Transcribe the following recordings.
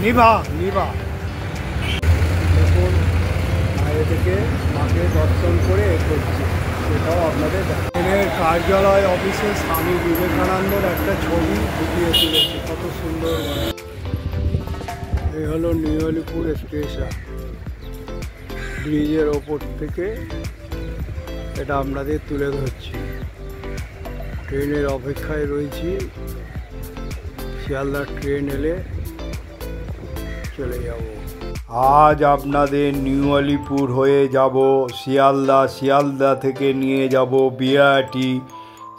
নিভা নিভা দেখুন বাইরে থেকে মাকে দর্শন করে করছি, সেটাও আপনাদের ট্রেনের কার্যালয় অফিসে স্বামী বিবেকানন্দর একটা ছবি ফুটিয়ে তুলেছে, কত সুন্দর। এই হলো নিউ আলিপুর স্টেশন, ব্রিজের ওপর থেকে এটা আপনাদের তুলে ধরছি। ট্রেনের অপেক্ষায় রয়েছি, শিয়ালদার ট্রেন এলে চলে যাব। আজ আপনাদের নিউ আলিপুর হয়ে যাব শিয়ালদা, শিয়ালদা থেকে নিয়ে যাব বিরাটি,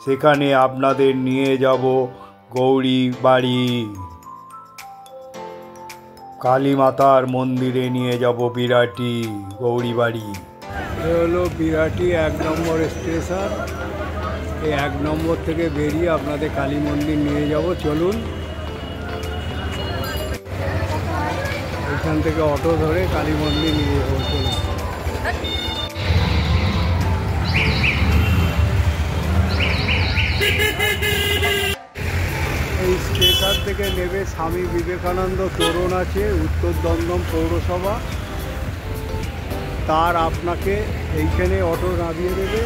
সেখানে আপনাদের নিয়ে যাব গৌরী বাড়ি, কালী মাতার মন্দিরে নিয়ে যাব বিরাটি গৌরী বাড়ি। এ হলো বিরাটি 1 নম্বর স্টেশন। এই 1 নম্বর থেকে বেরিয়ে আপনাদের কালী মন্দির নিয়ে যাব, চলুন। এখান থেকে অটো ধরে কালী মন্দির নিয়ে যাবো, চলুন। এই স্টেশন থেকে নেবে স্বামী বিবেকানন্দ তোরণ আছে, উত্তর দমদম পৌরসভা, তার আপনাকে এইখানে অটো নামিয়ে দেবে।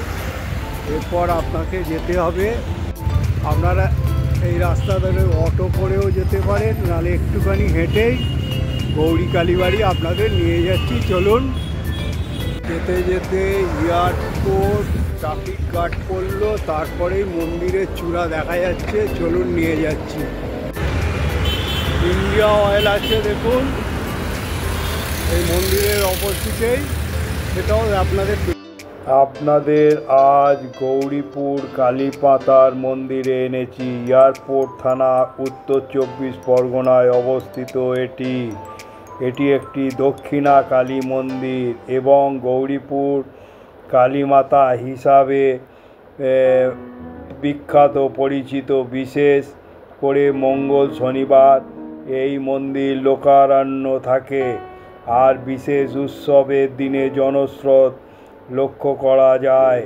এরপর আপনাকে যেতে হবে, আপনারা এই রাস্তা ধরে অটো করেও যেতে পারেন, নাহলে একটুখানি হেঁটেই গৌরী কালীবাড়ি আপনাদের নিয়ে যাচ্ছি, চলুন। যেতে যেতে এয়ারপোর্ট ট্রাফিক গার্ড পড়লো, তারপরেই মন্দিরের চূড়া দেখা যাচ্ছে, চলুন নিয়ে যাচ্ছি। ইন্ডিয়া অয়েল আছে দেখুন এই মন্দিরের অপোজিটেই, সেটাও আপনাদের আজ গৌরীপুর কালীমাতার মন্দিরে এনেছি। এয়ারপোর্ট থানা, উত্তর 24 পরগনায় অবস্থিত এটি একটি দক্ষিণা কালী মন্দির এবং গৌরীপুর কালীমাতা হিসাবে বিখ্যাত পরিচিত। বিশেষ করে মঙ্গল শনিবার এই মন্দির লোকারণ্য থাকে, আর বিশেষ উৎসবের দিনে জনস্রোত লক্ষ্য করা যায়,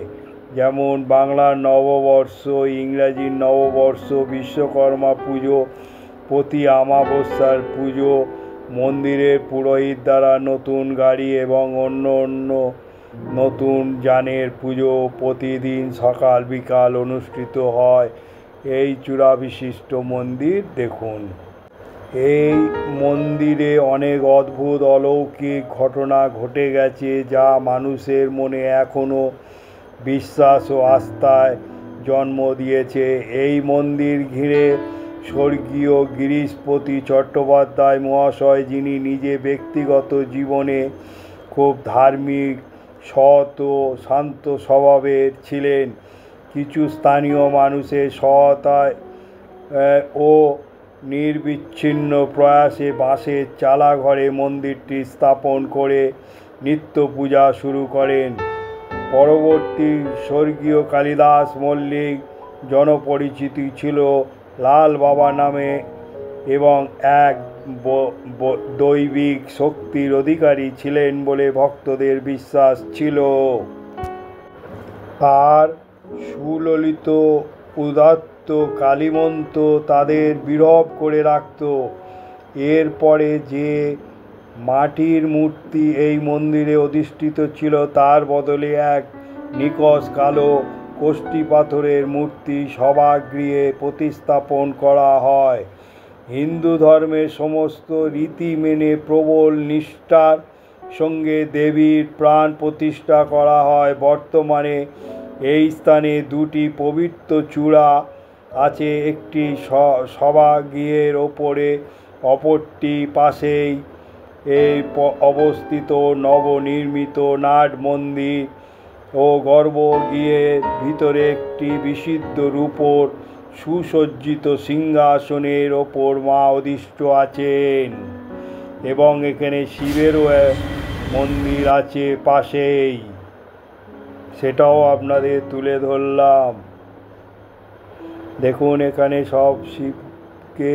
যেমন বাংলার নববর্ষ, ইংরাজির নববর্ষ, বিশ্বকর্মা পুজো, প্রতি অমাবস্যার পুজো, মন্দিরের পুরোহিত দ্বারা নতুন গাড়ি এবং অন্য নতুন যানের পুজো প্রতিদিন সকাল বিকাল অনুষ্ঠিত হয়। এই চূড়া বিশিষ্ট মন্দির দেখুন। এই মন্দিরে অনেক অদ্ভুত অলৌকিক ঘটনা ঘটে গেছে, যা মানুষের মনে এখনও বিশ্বাস ও আস্থায় জন্ম দিয়েছে। এই মন্দির ঘিরে স্বর্গীয় গিরিশপতি চট্টোপাধ্যায় মহাশয়, যিনি নিজে ব্যক্তিগত জীবনে খুব ধার্মিক, সৎ ও শান্ত স্বভাবের ছিলেন, কিছু স্থানীয় মানুষের সহায়তায় ও নিরবিচ্ছিন্ন প্রয়াসে বাঁশের চালাঘরে মন্দিরটি স্থাপন করে নিত্য পূজা শুরু করেন। পরবর্তী স্বর্গীয় কালিদাস মল্লিক জনপরিচিতি ছিল লাল বাবা নামে এবং এক দৈবিক শক্তির অধিকারী ছিলেন বলে ভক্তদের বিশ্বাস ছিল। তার সুললিত উদাত্ত কালীমন্ত্র তাদের বিরব করে রাখত। এরপরে যে মাটির মূর্তি এই মন্দিরে অধিষ্ঠিত ছিল, তার বদলে এক নিকষ কালো কোষ্ঠী পাথরের মূর্তি সভাগৃহে প্রতিস্থাপন করা হয়। হিন্দু ধর্মের সমস্ত রীতি মেনে প্রবল নিষ্ঠার সঙ্গে দেবীর প্রাণ প্রতিষ্ঠা করা হয়। বর্তমানে এই স্থানে 2টি পবিত্র চূড়া আছে, একটি সভাগৃহের ওপরে, অপরটি পাশেই অবস্থিত নবনির্মিত নাট মন্দির ও গর্ভগৃহের ভিতরে একটি বিশুদ্ধ রূপোর সুসজ্জিত সিংহাসনের ওপর মা অধিষ্ঠ আছেন এবং এখানে শিবেরও মন্দির আছে পাশেই, সেটাও আপনাদের তুলে ধরলাম। দেখুন এখানে সব শিবকে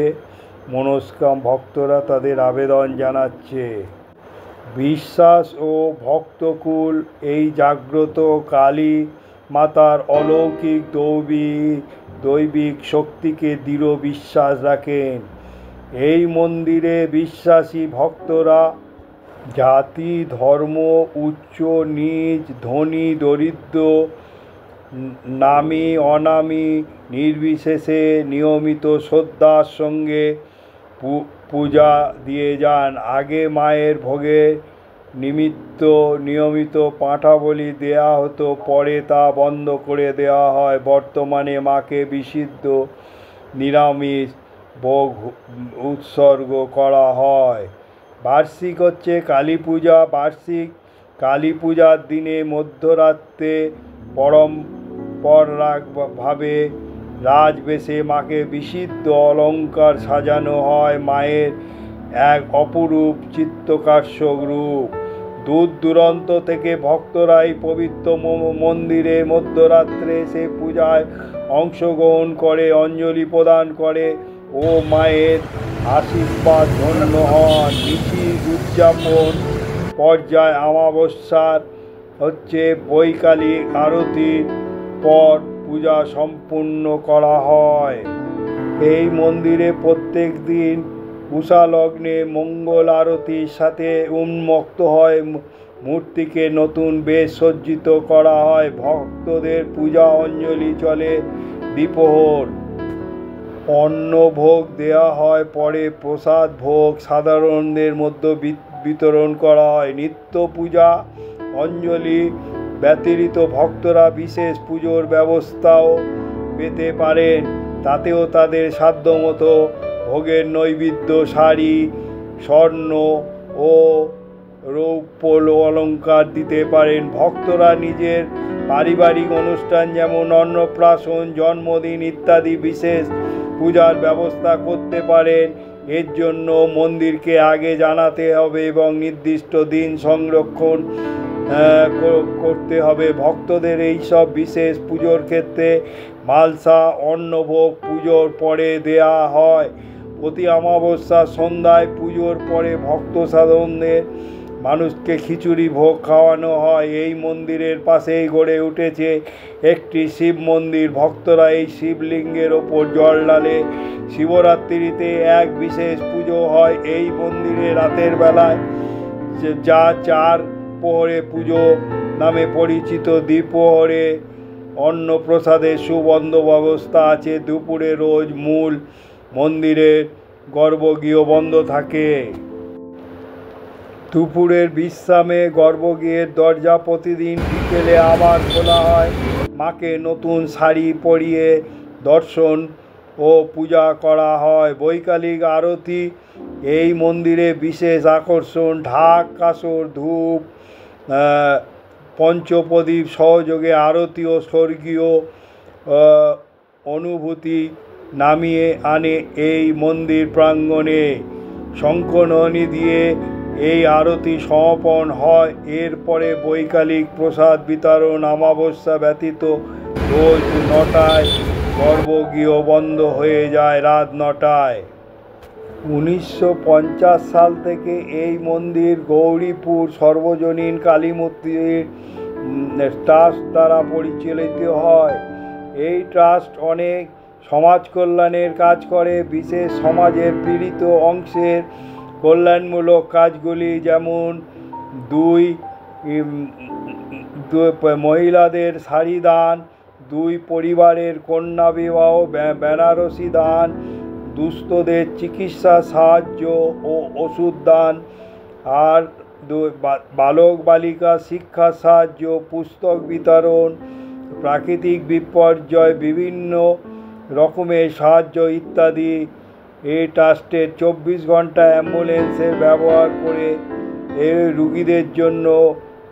মনস্কাম ভক্তরা তাদের আবেদন জানাচ্ছে। বিশ্বাস ও ভক্তকুল এই জাগ্রত কালী মাতার অলৌকিক দৈবিক শক্তিকে দৃঢ় বিশ্বাস রাখেন এই মন্দিরে বিশ্বাসী ভক্তরা জাতি ধর্ম উচ্চ নীচ ধনী দরিদ্র নামী অনামী নির্বিশেষে নিয়মিত শ্রদ্ধার সঙ্গে পূজা দিয়ে যান। আগে মায়ের ভোগে নিয়মিত পাঁঠা বলি দেওয়া হতো, পরে তা বন্ধ করে দেওয়া হয়। বর্তমানে মাকে বিশুদ্ধ নিরামিষ ভোগ উৎসর্গ করা হয়। বার্ষিক হচ্ছে কালী পূজা। বার্ষিক কালী পূজার দিনে মধ্যরাত্রে পরম্পরাভাবে রাজবেশে মাকে বিশুদ্ধ অলঙ্কার সাজানো হয়। মায়ের এক অপরূপ চিত্তকর্ষক রূপ। দূর দূরান্ত থেকে ভক্তরা এই পবিত্র মন্দিরে মধ্যরাত্রে এসে পূজায় অংশগ্রহণ করে, অঞ্জলি প্রদান করে ও মায়ের আশীর্বাদ ধন্য হন। নীতি উদযাপন পর্যায় অমাবস্যার হচ্ছে বৈকালিক আরতির পর পূজা সম্পূর্ণ করা হয়। এই মন্দিরে প্রত্যেক দিন উষা লগ্নে মঙ্গল আরতির সাথে উন্মুক্ত হয়। মূর্তিকে নতুন বেশ সজ্জিত করা হয়। ভক্তদের পূজা অঞ্জলি চলে দ্বিপ্রহর। অন্ন ভোগ দেওয়া হয়, পরে প্রসাদ ভোগ সাধারণদের মধ্যে বিতরণ করা হয়। নিত্য পূজা অঞ্জলি ব্যতিরিক্ত ভক্তরা বিশেষ পুজোর ব্যবস্থাও পেতে পারেন। তাতেও তাদের সাধ্যমতো ভোগের নৈবেদ্য, শাড়ি, স্বর্ণ ও রৌপ্য অলঙ্কার দিতে পারেন। ভক্তরা নিজের পারিবারিক অনুষ্ঠান যেমন অন্নপ্রাশন, জন্মদিন ইত্যাদি বিশেষ পূজার ব্যবস্থা করতে পারেন। এর জন্য মন্দিরকে আগে জানাতে হবে এবং নির্দিষ্ট দিন সংরক্ষণ করতে হবে। ভক্তদের এই সব বিশেষ পুজোর ক্ষেত্রে মালসা অন্নভোগ পুজোর পরে দেয়া হয়। প্রতি অমাবস্যার সন্ধ্যায় পুজোর পরে ভক্ত সাধকদের মানুষকে খিচুড়ি ভোগ খাওয়ানো হয়। এই মন্দিরের পাশেই গড়ে উঠেছে একটি শিব মন্দির। ভক্তরা এই শিবলিঙ্গের ওপর জল ঢালে। শিবরাত্রিতে এক বিশেষ পুজো হয় এই মন্দিরে রাতের বেলায়, যা চার প্রহরে পুজো নামে পরিচিত। দ্বিপ্রহরে অন্নপ্রসাদের সুবন্দোবস্ত আছে। দুপুরে রোজ মূল মন্দিরের গর্ভগৃহ বন্ধ থাকে। দুপুরের বিশ্রামে গর্ভগৃহের দরজা প্রতিদিন বিকেলে আবার খোলা হয়। মাকে নতুন শাড়ি পরিয়ে দর্শন ও পূজা করা হয়। বৈকালিক আরতি এই মন্দিরে বিশেষ আকর্ষণ। ঢাক, কাসর, ধূপ, পঞ্চপ্রদীপ সহযোগে আরতি ও স্বর্গীয় অনুভূতি নামিয়ে আনে এই মন্দির প্রাঙ্গণে। শঙ্খধ্বনি দিয়ে এই আরতি সমাপন হয়। এরপরে বৈকালিক প্রসাদ বিতরণ। অমাবস্যা ব্যতীত রোজ 9টায় গর্ভগৃহ বন্ধ হয়ে যায়, রাত 9টায়। 1950 সাল থেকে এই মন্দির গৌরীপুর সর্বজনীন কালী মন্দির ট্রাস্ট দ্বারা পরিচালিত হয়। এই ট্রাস্ট অনেক সমাজ কল্যাণের কাজ করে। বিশেষ সমাজের পীড়িত অংশের কল্যাণমূলক কাজগুলি যেমন মহিলাদের শাড়ি দান, 2 পরিবারের কন্যা বিবাহ, বেনারসি দান, দুস্থদের চিকিৎসা সাহায্য ও ওষুধ দান, আর বালক বালিকা শিক্ষা সাহায্য, পুস্তক বিতরণ, প্রাকৃতিক বিপর্যয় বিভিন্ন রকমের সাহায্য ইত্যাদি। এই ট্রাস্টের 24 ঘন্টা অ্যাম্বুলেন্সের ব্যবহার করে এই রুগীদের জন্য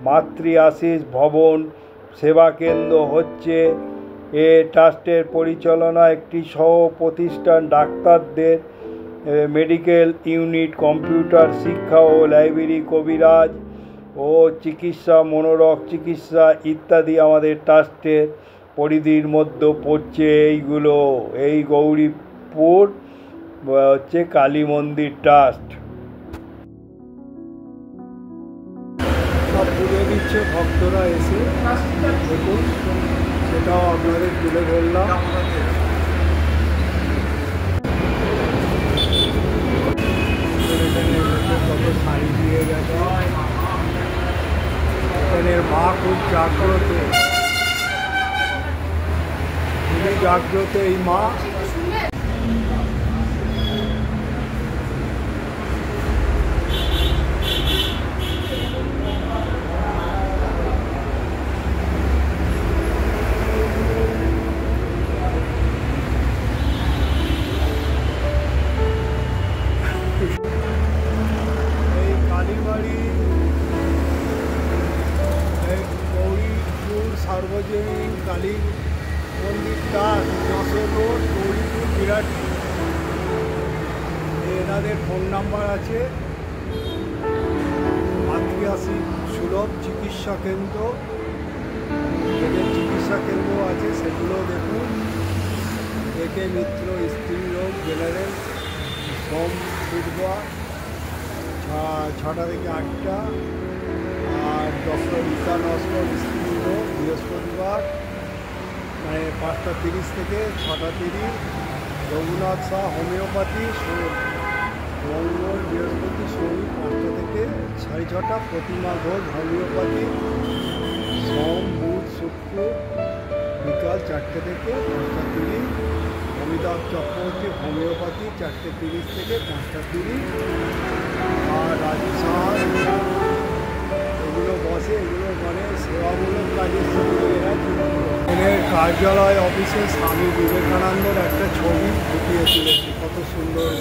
মাতৃ আশিস ভবন সেবা কেন্দ্র হচ্ছে। এ ট্রাস্টের পরিচালনা একটি সহ প্রতিষ্ঠান। ডাক্তারদের মেডিকেল ইউনিট, কম্পিউটার শিক্ষা ও লাইব্রেরি, কবিরাজ ও চিকিৎসা, মনোরোগ চিকিৎসা ইত্যাদি আমাদের ট্রাস্টের পরিধির মধ্যে পড়ছে। এইগুলো এই গৌরীপুর হচ্ছে কালী মন্দির ট্রাস্ট। সব তুলে দিচ্ছে ভক্তরা এসে, দেখুন সেটাও আপনাদের তুলে ধরলাম। হয়ে গেছে। এখানের মা খুব জাগ্রত, খুবই জাগ্রত এই মা। এই কালীবাড়ি গৌরীপুর সার্বজনীন কালী মন্দিরটা যশোর রোড, গৌরীপুর, বিরাট। এনাদের ফোন নাম্বার আছে। মাতৃহাসি সুলভ চিকিৎসা কেন্দ্র, এদের চিকিৎসা কেন্দ্র আছে, সেগুলো দেখুন। একে মিত্র স্ত্রী রোগ জেনারেল সোম বুধবার 6টা থেকে 8টা, আর ডক্টর ঈশা নস্কর স্ত্রী রোগ বৃহস্পতিবার মানে 5টা 30 থেকে 6টা 30। রঘুনাথ শাহ হোমিওপ্যাথি মঙ্গল বৃহস্পতি শনি 5টা থেকে 6:30। প্রতিমা ঘোষ হোমিওপ্যাথি সোম বুধ শুক্র বিকাল 4টে থেকে 5টা 30। অমিতাভ চক্রবর্তী হোমিওপ্যাথি 4টে 30 থেকে 5টা 30। আর রাজু সাহা এগুলো বসে, এগুলো মানে সেবামূলক কাজের সঙ্গে এরা যুক্ত। এদের কার্যালয় অফিসে স্বামী বিবেকানন্দের একটা ছবি ফুটিয়ে তুলেছে, কত সুন্দর।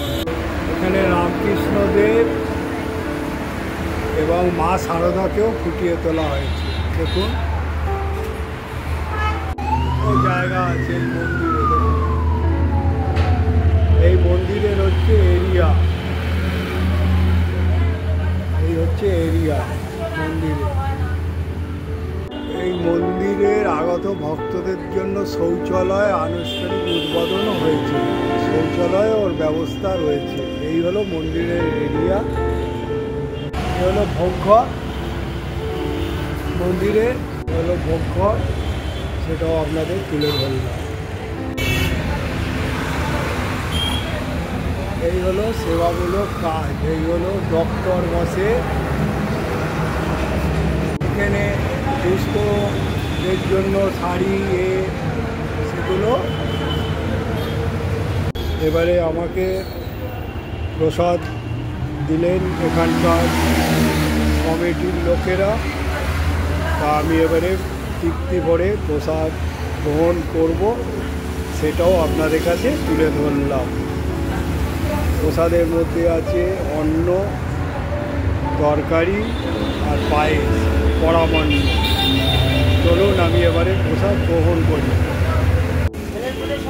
এখানে রামকৃষ্ণদেব এবং মা শারদাকেও ফুটিয়ে তোলা হয়েছে। দেখুন জায়গা আছে এই মন্দিরে। দেখুন এই মন্দিরের হচ্ছে এরিয়া, এই হচ্ছে এরিয়া মন্দিরে। এই মন্দিরের আগত ভক্তদের জন্য শৌচালয় আনুষ্ঠানিক উদ্বোধনও হয়েছে, শৌচালয় ওর ব্যবস্থা রয়েছে। এই হলো মন্দিরের এরিয়া। এই হলো ভোগঘর, মন্দিরে হলো ভোগঘর, সেটাও আপনাদের তুলে ধরলাম। এই হলো সেবামূলক কাজ, এই হলো ডক্টর বসে এখানে দুস্থদের জন্য শাড়ি সেগুলো। এবারে আমাকে প্রসাদ দিলেন এখানকার কমিটির লোকেরা, তা আমি এবারে তৃপ্তি ভরে প্রসাদ গ্রহণ করব, সেটাও আপনাদের কাছে তুলে ধরলাম। প্রসাদের মধ্যে আছে অন্ন, তরকারি আর পায়েস, পরামান্ন। চলুন আমি এবারে প্রসাদ গ্রহণ করি।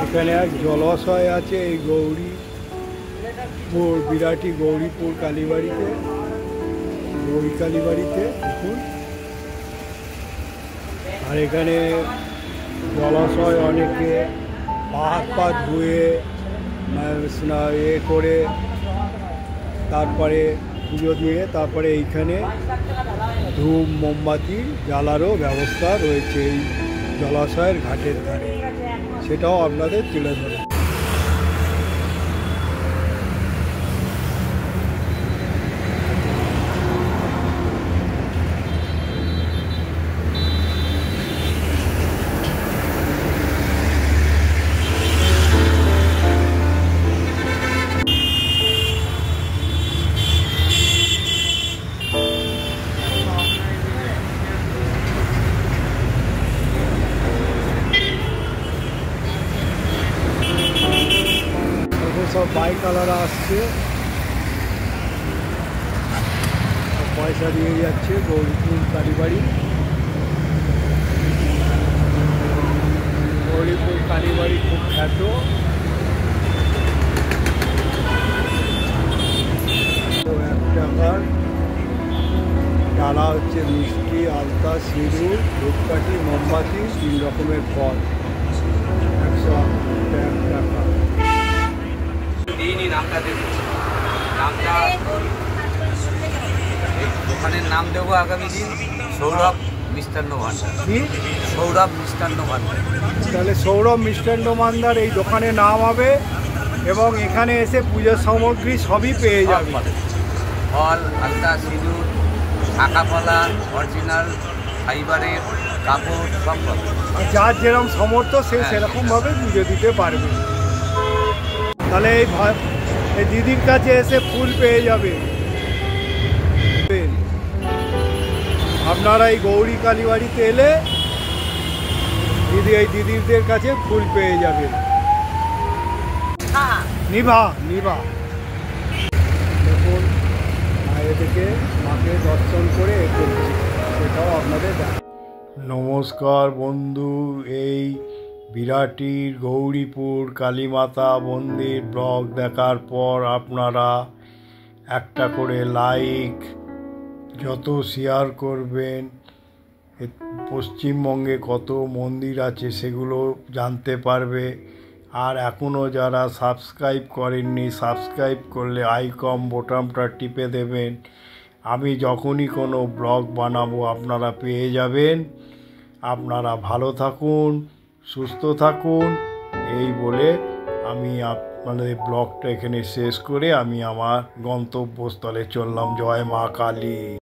এখানে এক জলাশয় আছে এই গৌরীপুর, বিরাটি গৌরীপুর কালীবাড়িতে, গৌরী কালীবাড়িতে দেখুন। আর এখানে জলাশয়, অনেকে হাত পা ধুয়ে করে তারপরে পুজো দিয়ে তারপরে এইখানে ধূপ মোমবাতি জ্বালারও ব্যবস্থা রয়েছে এই জলাশয়ের ঘাটের ধারে, সেটাও আপনাদের তুলে ধরে। সব বাইকওয়ালারা আসছে, পয়সা দিয়ে যাচ্ছে। গৌরীপুর কালীবাড়ি, গৌরীপুর কালীবাড়ি খুব খ্যাত। 1 টাকার ডালা হচ্ছে মিষ্টি, আলতা, সিঁদুর, ধূপকাঠি, মোমবাতি, 3 রকমের ফল, 101 টাকা। নামটা দেবো, নামটা দোকানের নাম দেবো আগামী দিন সৌরভ মিষ্টান্ন ভান্ডার। কি? সৌরভ মিষ্টান্ন ভান্ডার। তাহলে সৌরভ মিষ্টান্ন ভান্ডার এই দোকানের নাম হবে, এবং এখানে এসে পুজোর সামগ্রী সবই পেয়ে যাবে। ফল, আলতা, সিঁদুর, শাঁখাপলা, অরিজিনাল ফাইবারের কাপড় সব পাবে। আর যার যেরকম সামর্থ্য সে হ্যাঁ। সেরকমভাবে পুজো দিতে পারবে। তাহলে এই দিদির কাছে এসে ফুল পেয়ে যাবে। আপনারা এই গৌরী কালীবাড়িতে এলে এই দিদিদের কাছে ফুল পেয়ে যাবেন। নিভা নিভা দেখুন, বাইরে থেকে মাকে দর্শন করে করছি, সেটাও আপনাদের দেখ। নমস্কার বন্ধু, এই বিরাটির গৌরীপুর কালীমাতা মন্দির ব্লগ দেখার পর আপনারা একটা করে লাইক, যত শেয়ার করবেন, পশ্চিমবঙ্গে কত মন্দির আছে সেগুলো জানতে পারবে। আর এখনও যারা সাবস্ক্রাইব করেননি, সাবস্ক্রাইব করলে আইকন বোতামটা টিপে দেবেন। আমি যখনই কোনো ব্লগ বানাবো আপনারা পেয়ে যাবেন। আপনারা ভালো থাকুন, সুস্থ থাকুন, এই বলে আমি আপনাদের ব্লগটা এখানে শেষ করে আমি আমার গন্তব্যস্থলে চললাম। জয় মা কালী।